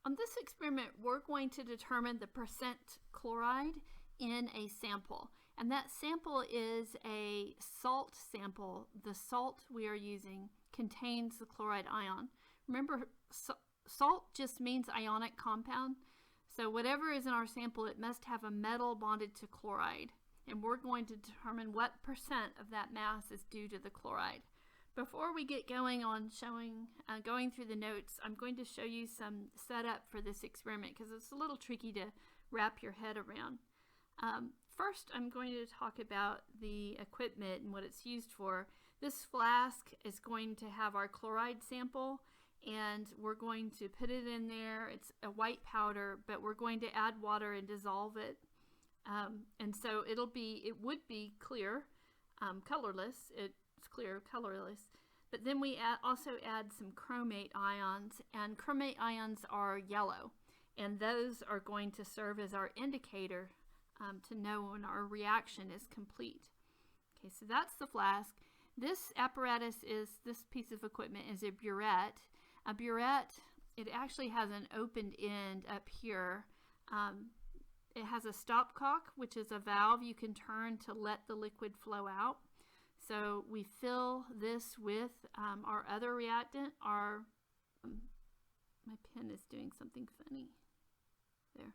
On this experiment, we're going to determine the percent chloride in a sample. And that sample is a salt sample. The salt we are using contains the chloride ion. Remember, salt just means ionic compound. So whatever is in our sample, it must have a metal bonded to chloride. And we're going to determine what percent of that mass is due to the chloride. Before we get going on going through the notes, I'm going to show you some setup for this experiment because it's a little tricky to wrap your head around. First, I'm going to talk about the equipment and what it's used for. This flask is going to have our chloride sample, and we're going to put it in there. It's a white powder, but we're going to add water and dissolve it. And so it would be clear, colorless. It's clear, colorless. But then we also add some chromate ions, and chromate ions are yellow, and those are going to serve as our indicator to know when our reaction is complete. Okay, so that's the flask. This piece of equipment is a burette. A burette, it actually has an opened end up here. It has a stopcock, which is a valve you can turn to let the liquid flow out. So we fill this with our other reactant. My pen is doing something funny there.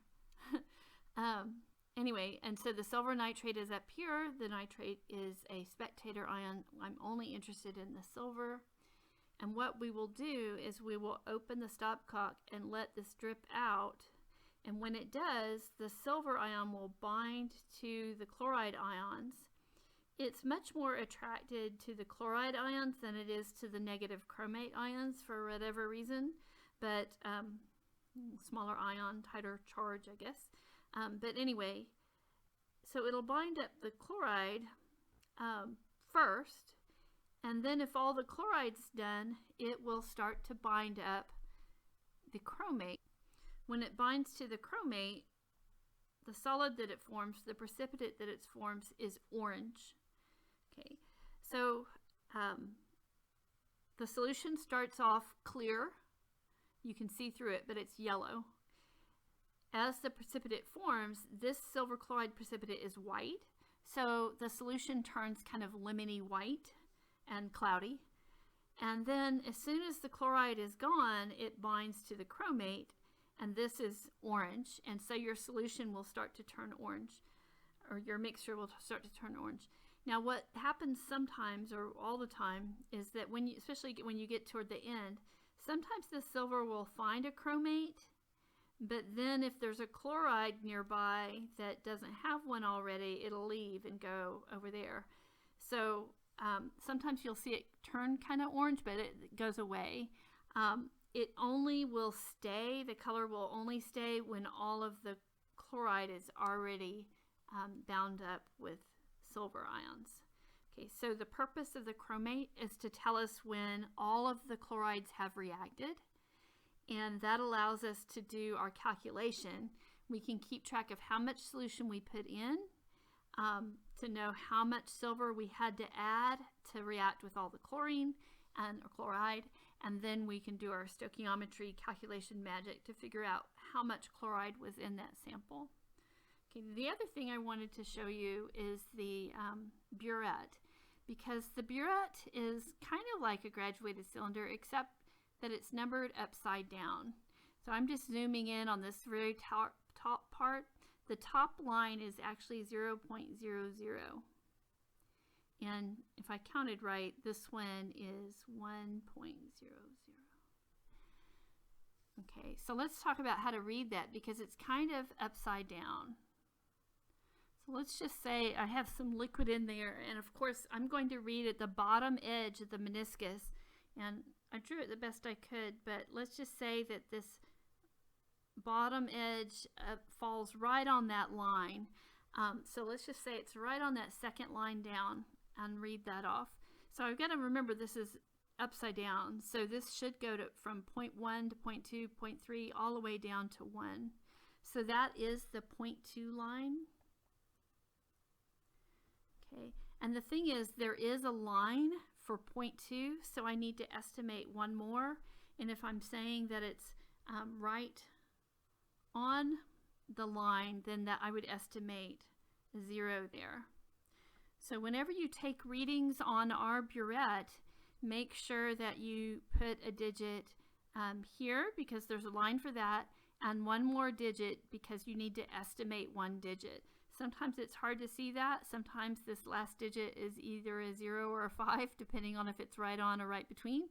Anyway, and so the silver nitrate is up here. The nitrate is a spectator ion. I'm only interested in the silver. And what we will do is we will open the stopcock and let this drip out. And when it does, the silver ion will bind to the chloride ions. It's much more attracted to the chloride ions than it is to the negative chromate ions for whatever reason. But smaller ion, tighter charge, I guess. But anyway, so it'll bind up the chloride first, and then if all the chloride's done, it will start to bind up the chromate. When it binds to the chromate, the solid that it forms, the precipitate that it forms, is orange. Okay, so the solution starts off clear. You can see through it, but it's yellow. As the precipitate forms, this silver chloride precipitate is white, so the solution turns kind of lemony white and cloudy. And then as soon as the chloride is gone, it binds to the chromate, and this is orange, and so your solution will start to turn orange, or your mixture will start to turn orange. Now what happens sometimes, or all the time, is that especially when you get toward the end, sometimes the silver will find a chromate, but then if there's a chloride nearby that doesn't have one already, it'll leave and go over there. So sometimes you'll see it turn kind of orange, but it goes away. It only will stay, the color will only stay when all of the chloride is already bound up with silver ions. Okay, so the purpose of the chromate is to tell us when all of the chlorides have reacted, and that allows us to do our calculation. We can keep track of how much solution we put in to know how much silver we had to add to react with all the chlorine and chloride, and then we can do our stoichiometry calculation magic to figure out how much chloride was in that sample. Okay, the other thing I wanted to show you is the burette, because the burette is kind of like a graduated cylinder, except that it's numbered upside down. So I'm just zooming in on this very top part. The top line is actually 0.00. And if I counted right, this one is 1.00. Okay, so let's talk about how to read that because it's kind of upside down. So let's just say I have some liquid in there, and of course I'm going to read at the bottom edge of the meniscus, and I drew it the best I could, but let's just say that this bottom edge falls right on that line. So let's just say it's right on that second line down and read that off. So I've got to remember this is upside down. So this should go from 0.1 to 0.2, 0.3, all the way down to 1. So that is the 0.2 line. Okay, and the thing is there is a line for 0.2, so I need to estimate one more. And if I'm saying that it's right on the line, then that I would estimate a 0 there. So whenever you take readings on our burette, make sure that you put a digit here because there's a line for that, and one more digit because you need to estimate one digit. Sometimes it's hard to see that. Sometimes this last digit is either a 0 or a 5, depending on if it's right on or right between,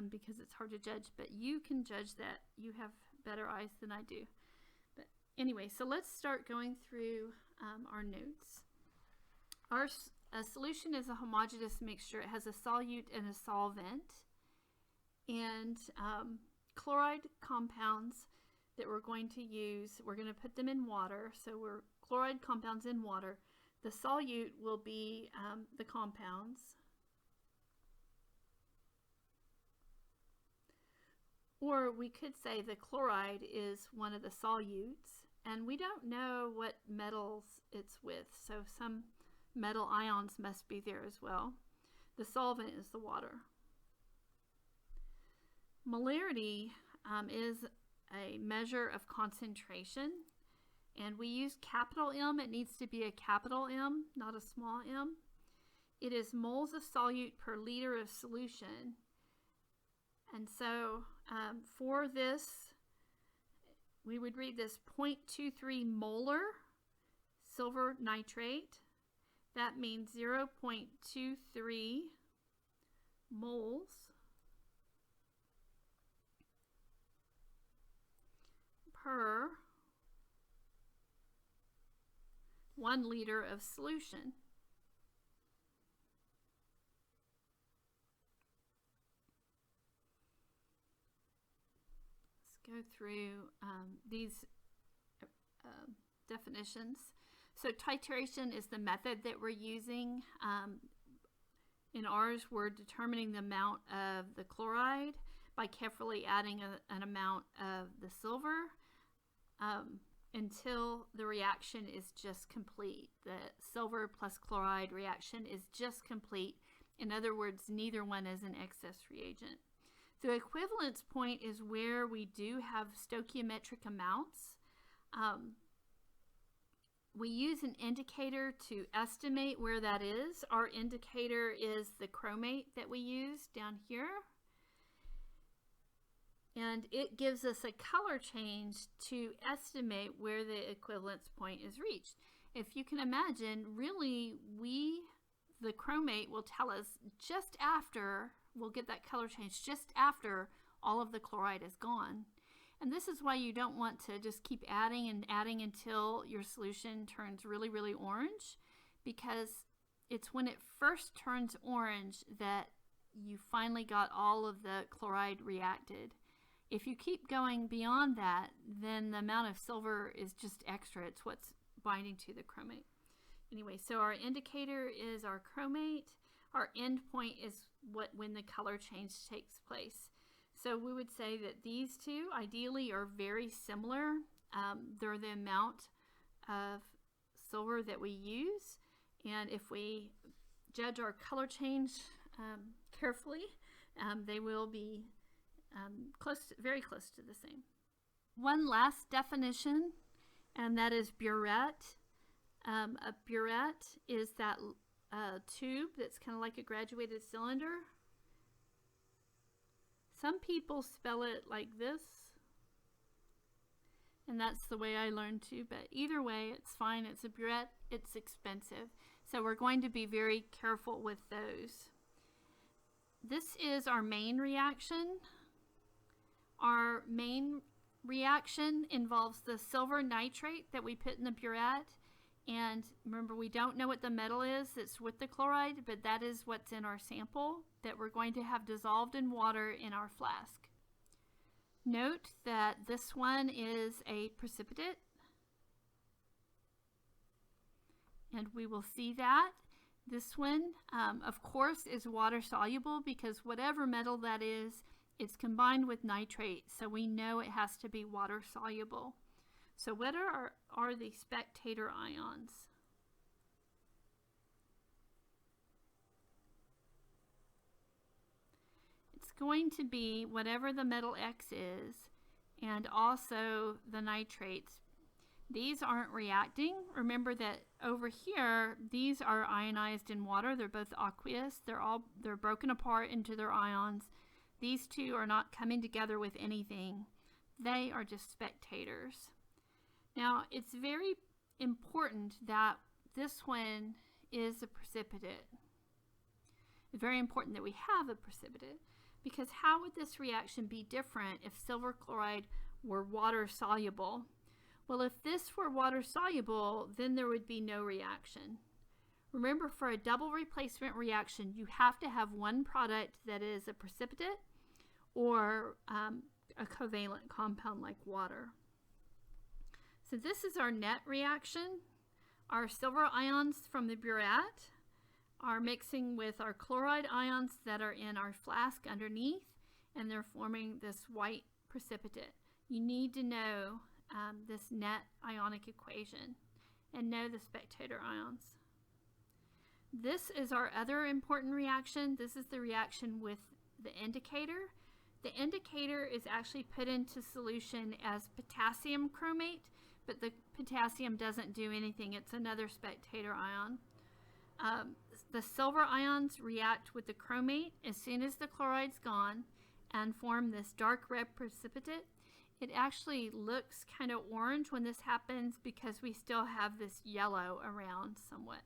because it's hard to judge, but you can judge that. You have better eyes than I do. But anyway, so let's start going through our notes. Our solution is a homogeneous mixture. It has a solute and a solvent. And chloride compounds that we're going to use, we're going to put them in water. So we're chloride compounds in water. The solute will be the compounds. Or we could say the chloride is one of the solutes, and we don't know what metals it's with, so some metal ions must be there as well. The solvent is the water. Molarity is a measure of concentration, and we use capital M. It needs to be a capital M, not a small m. It is moles of solute per liter of solution. And so for this, we would read this 0.23 molar silver nitrate. That means 0.23 moles per 1 liter of solution. Go through these definitions. So titration is the method that we're using. In ours, we're determining the amount of the chloride by carefully adding an amount of the silver until the reaction is just complete. The silver plus chloride reaction is just complete. In other words, neither one is an excess reagent. The equivalence point is where we do have stoichiometric amounts. We use an indicator to estimate where that is. Our indicator is the chromate that we use down here. And it gives us a color change to estimate where the equivalence point is reached. If you can imagine, really, the chromate will tell us just after, we'll get that color change just after all of the chloride is gone. And this is why you don't want to just keep adding and adding until your solution turns really, really orange, because it's when it first turns orange that you finally got all of the chloride reacted. If you keep going beyond that, then the amount of silver is just extra. It's what's binding to the chromate. Anyway, so our indicator is our chromate. Our end point is when the color change takes place. So we would say that these two ideally are very similar. They're the amount of silver that we use. And if we judge our color change carefully, they will be very close to the same. One last definition, and that is burette. A burette is that tube that's kind of like a graduated cylinder. Some people spell it like this, and that's the way I learned to, but either way, it's fine. It's a burette. It's expensive. So we're going to be very careful with those. This is our main reaction. Our main reaction involves the silver nitrate that we put in the burette. And remember, we don't know what the metal is that's with the chloride, but that is what's in our sample that we're going to have dissolved in water in our flask. Note that this one is a precipitate, and we will see that. This one, of course, is water soluble because whatever metal that is, it's combined with nitrate, so we know it has to be water soluble. So what are the spectator ions? It's going to be whatever the metal X is, and also the nitrates. These aren't reacting. Remember that over here, these are ionized in water. They're both aqueous. They're broken apart into their ions. These two are not coming together with anything. They are just spectators. Now, it's very important that this one is a precipitate. It's very important that we have a precipitate, because how would this reaction be different if silver chloride were water soluble? Well, if this were water soluble, then there would be no reaction. Remember, for a double replacement reaction, you have to have one product that is a precipitate or a covalent compound like water. So this is our net reaction. Our silver ions from the burette are mixing with our chloride ions that are in our flask underneath, and they're forming this white precipitate. You need to know this net ionic equation and know the spectator ions. This is our other important reaction. This is the reaction with the indicator. The indicator is actually put into solution as potassium chromate, but the potassium doesn't do anything. It's another spectator ion. The silver ions react with the chromate as soon as the chloride's gone and form this dark red precipitate. It actually looks kind of orange when this happens because we still have this yellow around somewhat.